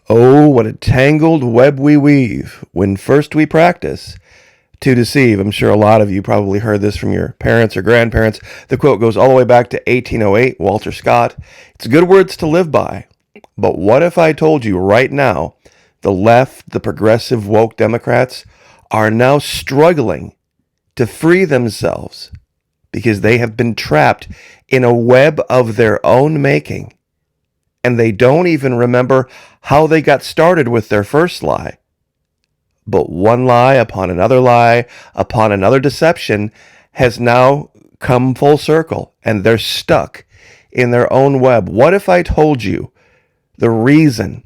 Oh, what a tangled web we weave when first we practice to deceive. I'm sure a lot of you probably heard this from your parents or grandparents. The quote goes all the way back to 1808, Walter Scott. It's good words to live by. But what if I told you right now the left, the progressive woke Democrats are now struggling to free themselves because they have been trapped in a web of their own making, and they don't even remember how they got started with their first lie. But one lie upon another deception has now come full circle, and they're stuck in their own web. What if I told you the reason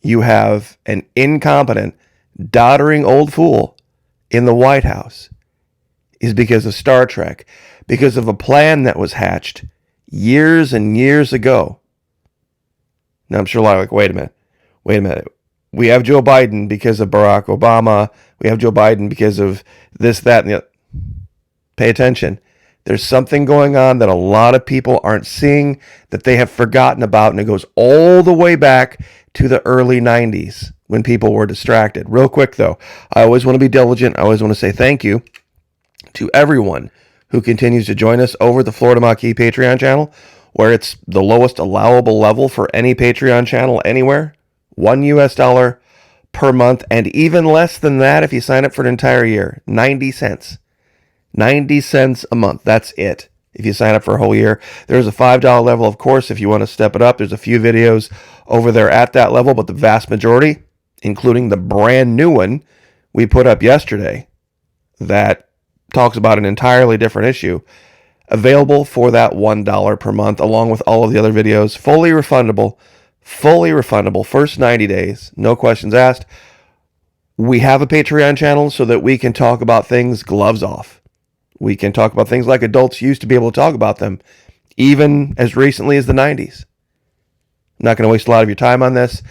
you have an incompetent, doddering old fool in the White House is because of Star Trek, because of a plan that was hatched years and years ago? Now, I'm sure a lot are like, wait a minute. We have Joe Biden because of Barack Obama. We have Joe Biden because of this, that, and the other. Pay attention. There's something going on that a lot of people aren't seeing, that they have forgotten about, and it goes all the way back to the early 90s when people were distracted. Real quick, though, I always want to be diligent. I always want to say thank you to everyone who continues to join us over the Florida Maquis Patreon channel, where it's the lowest allowable level for any Patreon channel anywhere, $1 per month, and even less than that if you sign up for an entire year, 90 cents. 90 cents a month. That's it. If you sign up for a whole year, there's a $5 level. Of course, if you want to step it up, there's a few videos over there at that level, but the vast majority, including the brand new one we put up yesterday that talks about an entirely different issue, available for that $1 per month, along with all of the other videos, fully refundable, first 90 days, no questions asked. We have a Patreon channel so that we can talk about things gloves off. We can talk about things like adults used to be able to talk about them, even as recently as the 90s. I'm not going to waste a lot of your time on this.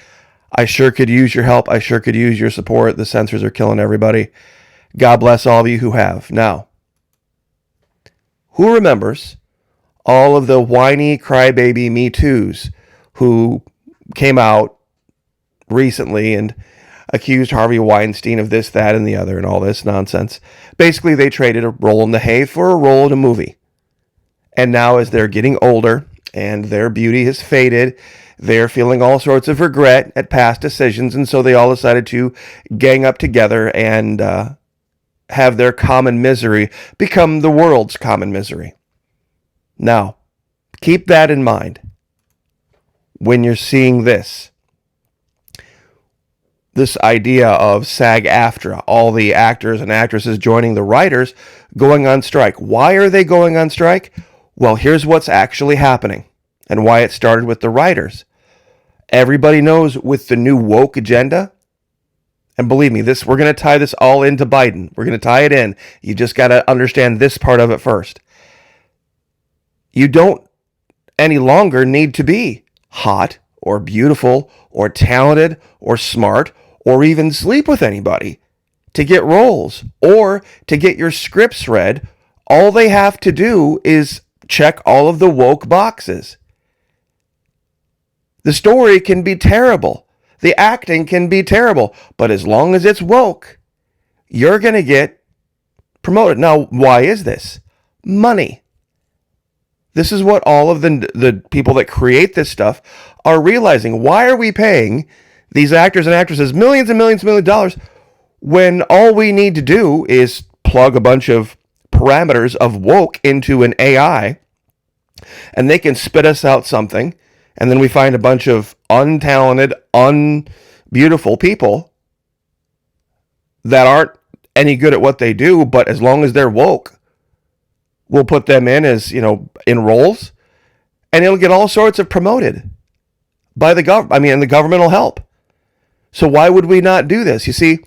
I sure could use your help. I sure could use your support. The censors are killing everybody. God bless all of you who have. Now, who remembers all of the whiny crybaby Me Too's who came out recently and accused Harvey Weinstein of this, that, and the other, and all this nonsense? Basically, they traded a roll in the hay for a role in a movie. And now, as they're getting older and their beauty has faded, they're feeling all sorts of regret at past decisions, and so they all decided to gang up together and have their common misery become the world's common misery. Now, keep that in mind when you're seeing this idea of SAG-AFTRA, all the actors and actresses joining the writers going on strike. Why are they going on strike? Well, here's what's actually happening and why it started with the writers. Everybody knows with the new woke agenda, and believe me, we're going to tie this all into Biden. We're going to tie it in. You just got to understand this part of it first. You don't any longer need to be hot or beautiful or talented or smart or even sleep with anybody to get roles or to get your scripts read. All they have to do is check all of the woke boxes. The story can be terrible. The acting can be terrible. But as long as it's woke, you're going to get promoted. Now, why is this? Money. This is what all of the people that create this stuff are realizing. Why are we paying these actors and actresses millions and millions and millions of dollars when all we need to do is plug a bunch of parameters of woke into an AI and they can spit us out something, and then we find a bunch of untalented, unbeautiful people that aren't any good at what they do, but as long as they're woke, we'll put them in as, in roles, and it'll get all sorts of promoted by the government. And the government will help. So why would we not do this? You see,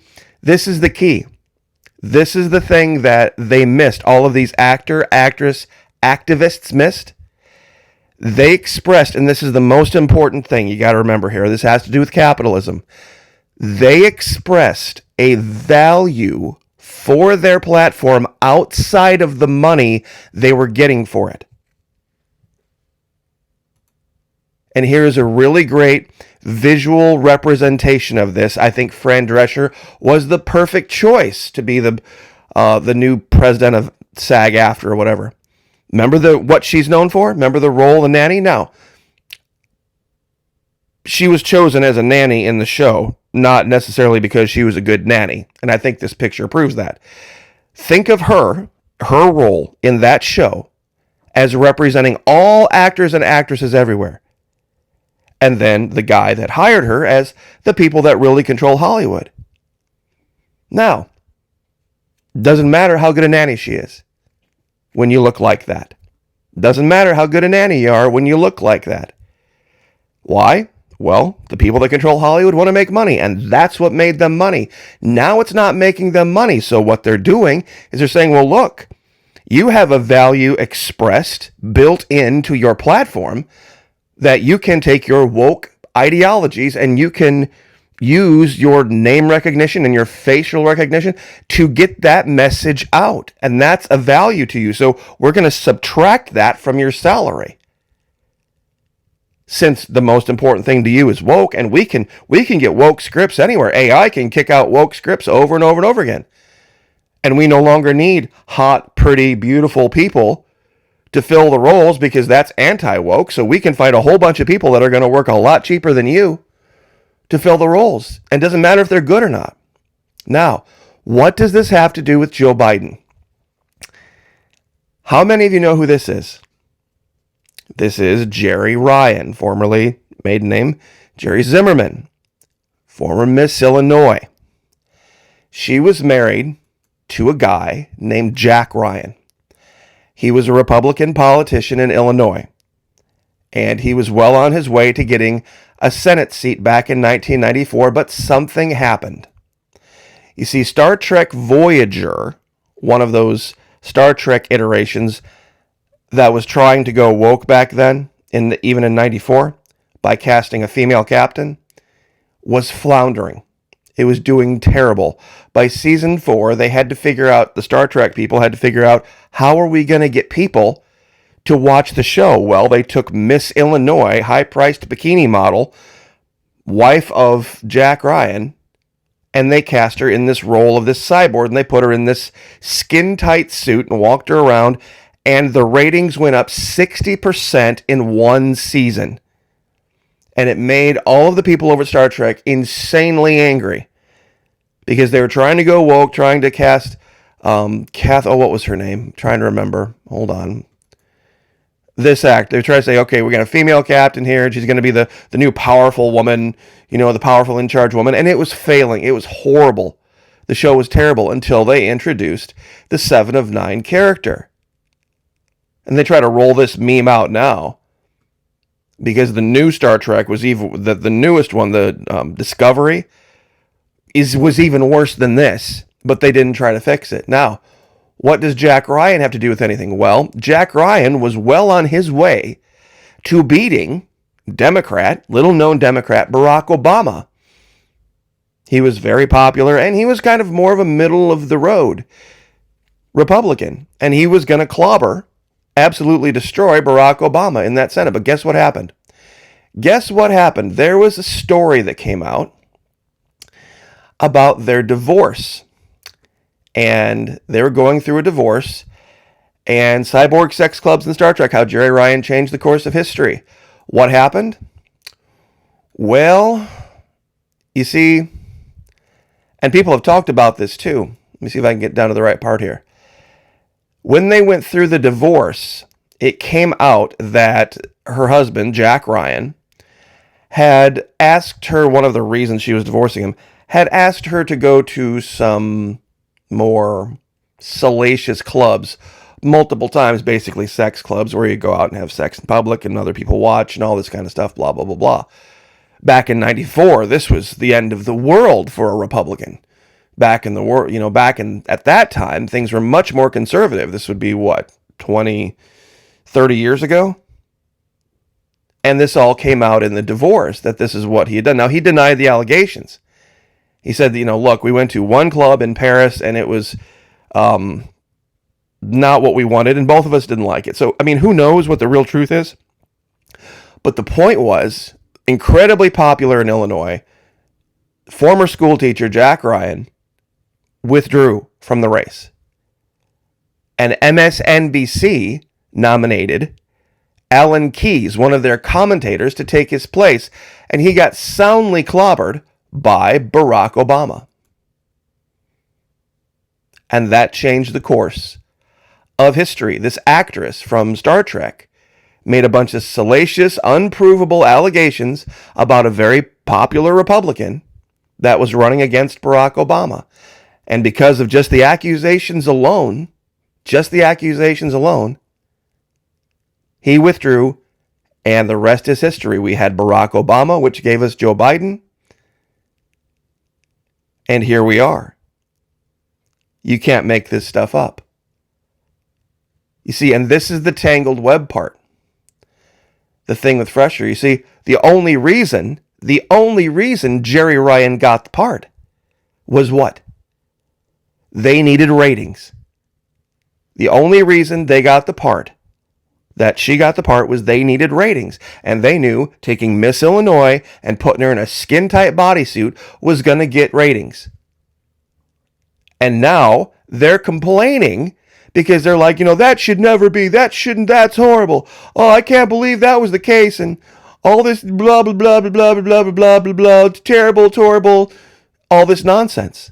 this is the key. This is the thing that they missed. All of these actor, actress, activists missed. They expressed, and this is the most important thing you got to remember here. This has to do with capitalism. They expressed a value for their platform outside of the money they were getting for it. And here is a really great visual representation of this. I think Fran Drescher was the perfect choice to be the new president of SAG-AFTRA or whatever. Remember what she's known for? Remember the role of the nanny? Now, she was chosen as a nanny in the show, not necessarily because she was a good nanny. And I think this picture proves that. Think of her role in that show as representing all actors and actresses everywhere. And then the guy that hired her as the people that really control Hollywood. Now, doesn't matter how good a nanny she is when you look like that. Doesn't matter how good a nanny you are when you look like that. Why? Well, the people that control Hollywood want to make money, and that's what made them money. Now it's not making them money, so what they're doing is they're saying, well, look, you have a value expressed, built into your platform, that you can take your woke ideologies and you can use your name recognition and your facial recognition to get that message out. And that's a value to you. So we're going to subtract that from your salary. Since the most important thing to you is woke, and we can get woke scripts anywhere. AI can kick out woke scripts over and over and over again. And we no longer need hot, pretty, beautiful people to fill the roles because that's anti-woke. So we can find a whole bunch of people that are going to work a lot cheaper than you to fill the roles. And it doesn't matter if they're good or not. Now, what does this have to do with Joe Biden? How many of you know who this is? This is Jeri Ryan, formerly maiden name Jerry Zimmerman, former Miss Illinois. She was married to a guy named Jack Ryan. He was a Republican politician in Illinois, and he was well on his way to getting a Senate seat back in 1994, but something happened. You see, Star Trek Voyager, one of those Star Trek iterations that was trying to go woke back then, even in 94, by casting a female captain, was floundering. It was doing terrible. By season 4, the Star Trek people had to figure out, how are we going to get people to watch the show? Well, they took Miss Illinois, high-priced bikini model, wife of Jack Ryan, and they cast her in this role of this cyborg, and they put her in this skin-tight suit and walked her around, and the ratings went up 60% in one season. And it made all of the people over at Star Trek insanely angry because they were trying to go woke, trying to cast what was her name? I'm trying to remember. Hold on. This act, they try to say, okay, we got a female captain here, and she's going to be the new powerful woman, the powerful in charge woman. And it was failing. It was horrible. The show was terrible until they introduced the 7 of 9 character. And they try to roll this meme out now because the new Star Trek was even the newest one, the Discovery, was even worse than this, but they didn't try to fix it. Now, what does Jack Ryan have to do with anything? Well, Jack Ryan was well on his way to beating little known Democrat, Barack Obama. He was very popular, and he was kind of more of a middle of the road Republican, and he was going to absolutely destroy Barack Obama in that Senate. But guess what happened? There was a story that came out about their divorce. And they were going through a divorce. And cyborg sex clubs in Star Trek, how Jeri Ryan changed the course of history. What happened? Well, you see, and people have talked about this too. Let me see if I can get down to the right part here. When they went through the divorce, it came out that her husband, Jack Ryan, had asked her, one of the reasons she was divorcing him, had asked her to go to some more salacious clubs multiple times, basically sex clubs where you go out and have sex in public and other people watch and all this kind of stuff, blah, blah, blah, blah. Back in 94, this was the end of the world for a Republican. Back in the world, at that time, things were much more conservative. This would be 20, 30 years ago? And this all came out in the divorce, that this is what he had done. Now, he denied the allegations. He said, look, we went to one club in Paris, and it was not what we wanted, and both of us didn't like it. So, who knows what the real truth is? But the point was, incredibly popular in Illinois, former school teacher Jack Ryan withdrew from the race. And MSNBC nominated Alan Keyes, one of their commentators, to take his place, and he got soundly clobbered by Barack Obama. And that changed the course of history. This actress from Star Trek made a bunch of salacious, unprovable allegations about a very popular Republican that was running against Barack Obama. And because of just the accusations alone, he withdrew, and the rest is history. We had Barack Obama, which gave us Joe Biden, and here we are. You can't make this stuff up. You see, and this is the tangled web part. The thing with Fresher, you see, the only reason Jerry Ryan got the part was what? They needed ratings. The only reason they got the part, that she got the part, was they needed ratings. And they knew taking Miss Illinois and putting her in a skin-tight bodysuit was going to get ratings. And now they're complaining because they're like, that should never be, that's horrible. Oh, I can't believe that was the case. And all this blah, blah, blah, blah, blah, blah, blah, blah, blah, blah, it's terrible, horrible, all this nonsense.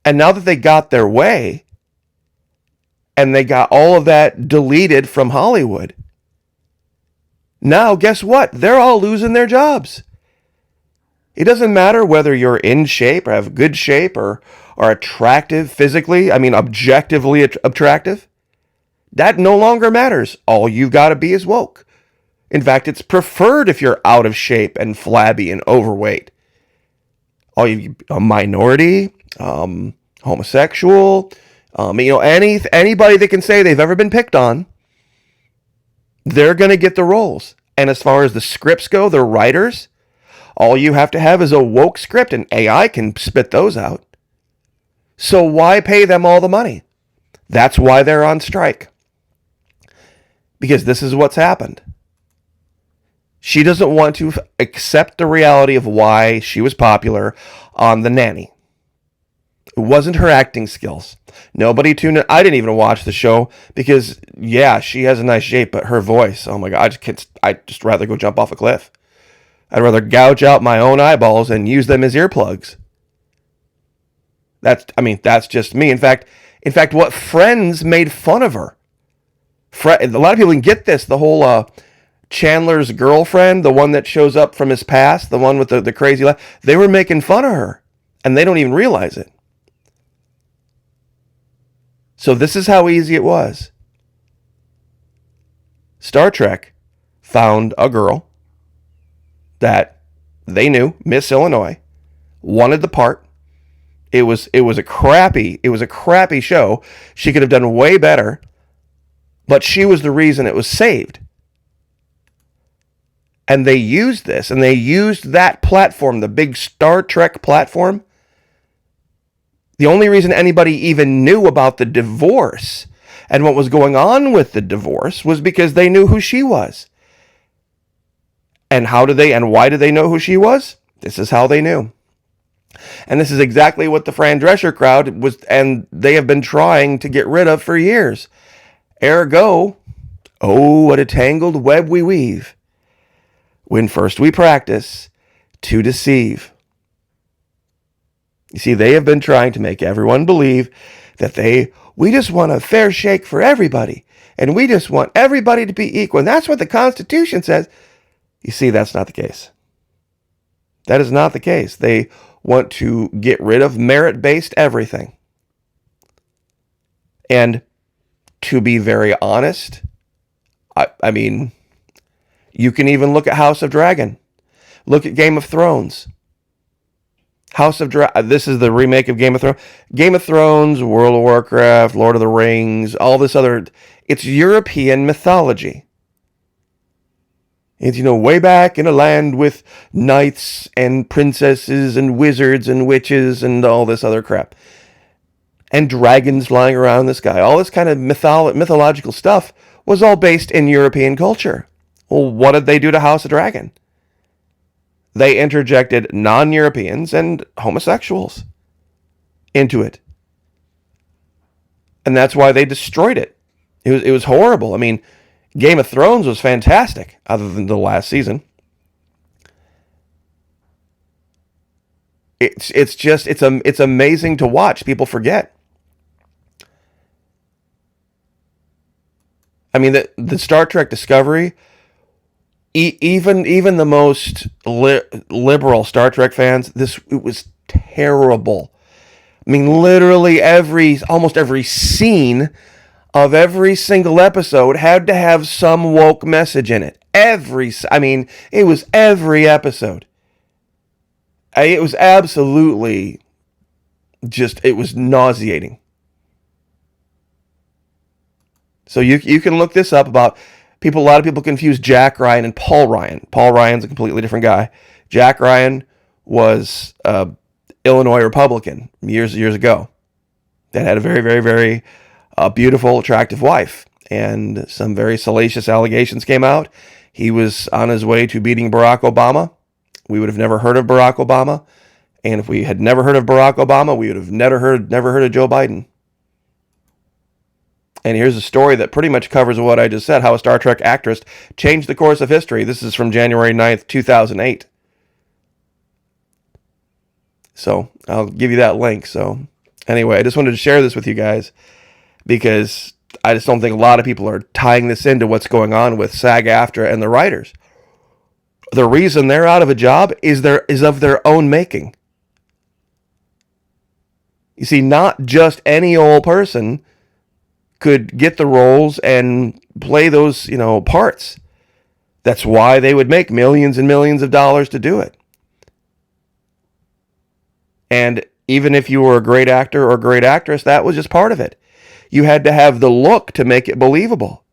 And now that they got their way, and they got all of that deleted from Hollywood, now guess what? They're all losing their jobs. It doesn't matter whether you're in shape or have good shape or are attractive physically, objectively attractive. That no longer matters. All you've got to be is woke. In fact, it's preferred if you're out of shape and flabby and overweight. A minority, homosexual, anybody that can say they've ever been picked on, they're going to get the roles. And as far as the scripts go, the writers, all you have to have is a woke script, and AI can spit those out. So why pay them all the money? That's why they're on strike. Because this is what's happened. She doesn't want to accept the reality of why she was popular on The Nanny. It wasn't her acting skills. Nobody tuned in. I didn't even watch the show because, yeah, she has a nice shape, but her voice, oh my God, I'd just rather go jump off a cliff. I'd rather gouge out my own eyeballs and use them as earplugs. That's just me. In fact, what Friends made fun of her. A lot of people can get this. The whole Chandler's girlfriend, the one that shows up from his past, the one with the crazy laugh, they were making fun of her, and they don't even realize it. So this is how easy it was. Star Trek found a girl that they knew, Miss Illinois, wanted the part. It was a crappy show. She could have done way better, but she was the reason it was saved. And they used this, and they used that platform, the big Star Trek platform. The only reason anybody even knew about the divorce and what was going on with the divorce was because they knew who she was. And why did they know who she was? This is how they knew. And this is exactly what the Fran Drescher crowd was, and they have been trying to get rid of for years. Ergo, oh, what a tangled web we weave when first we practice to deceive. You see, they have been trying to make everyone believe that we just want a fair shake for everybody, and we just want everybody to be equal, and that's what the Constitution says. You see, that's not the case. That is not the case. They want to get rid of merit-based everything. And to be very honest, I mean, you can even look at House of Dragon. Look at Game of Thrones. This is the remake of Game of Thrones. Game of Thrones, World of Warcraft, Lord of the Rings, all this other, it's European mythology. It's, way back in a land with knights and princesses and wizards and witches and all this other crap. And dragons flying around the sky. All this kind of mythological stuff was all based in European culture. Well, what did they do to House of Dragon? They interjected non-Europeans and homosexuals into it. And that's why they destroyed it. It was horrible. I mean, Game of Thrones was fantastic, other than the last season. It's amazing to watch. People forget. I mean, the Star Trek Discovery, even the most liberal Star Trek fans, it was terrible. I mean, literally almost every scene of every single episode had to have some woke message in it. It was every episode. It was absolutely it was nauseating. So you can look this up about people. A lot of people confuse Jack Ryan and Paul Ryan. Paul Ryan's a completely different guy. Jack Ryan was Illinois Republican years ago that had a very, very, very beautiful, attractive wife. And some very salacious allegations came out. He was on his way to beating Barack Obama. We would have never heard of Barack Obama. And if we had never heard of Barack Obama, we would have never heard of Joe Biden. And here's a story that pretty much covers what I just said, how a Star Trek actress changed the course of history. This is from January 9th, 2008. So I'll give you that link. So anyway, I just wanted to share this with you guys because I just don't think a lot of people are tying this into what's going on with SAG-AFTRA and the writers. The reason they're out of a job is of their own making. You see, not just any old person could get the roles and play those, parts. That's why they would make millions and millions of dollars to do it. And even if you were a great actor or a great actress, that was just part of it. You had to have the look to make it believable.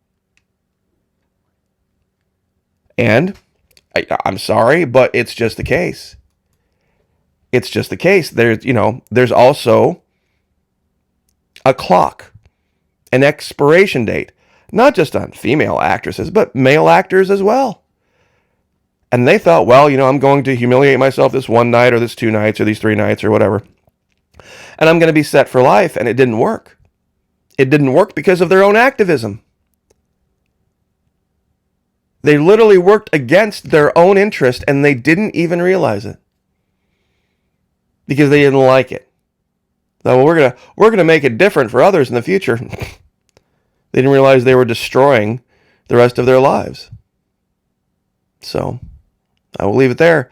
And I'm sorry, but it's just the case. It's just the case. There's also a clock, an expiration date, not just on female actresses, but male actors as well. And they thought, well, I'm going to humiliate myself this one night or this 2 nights or these 3 nights or whatever. And I'm going to be set for life. And it didn't work. It didn't work because of their own activism. They literally worked against their own interest and they didn't even realize it. Because they didn't like it. So we're gonna make it different for others in the future. They didn't realize they were destroying the rest of their lives. So I will leave it there.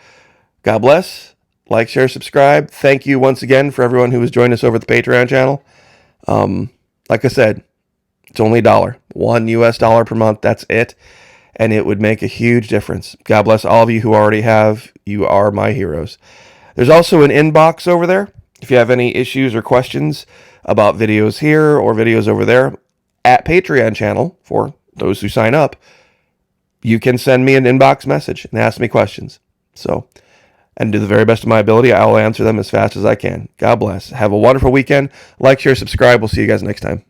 God bless. Like, share, subscribe. Thank you once again for everyone who has joined us over at the Patreon channel. Like I said, it's only $1, $1 US per month. That's it. And it would make a huge difference. God bless all of you who already have. You are my heroes. There's also an inbox over there. If you have any issues or questions about videos here or videos over there at Patreon channel, for those who sign up, you can send me an inbox message and ask me questions. So, and to the very best of my ability, I will answer them as fast as I can. God bless. Have a wonderful weekend. Like, share, subscribe. We'll see you guys next time.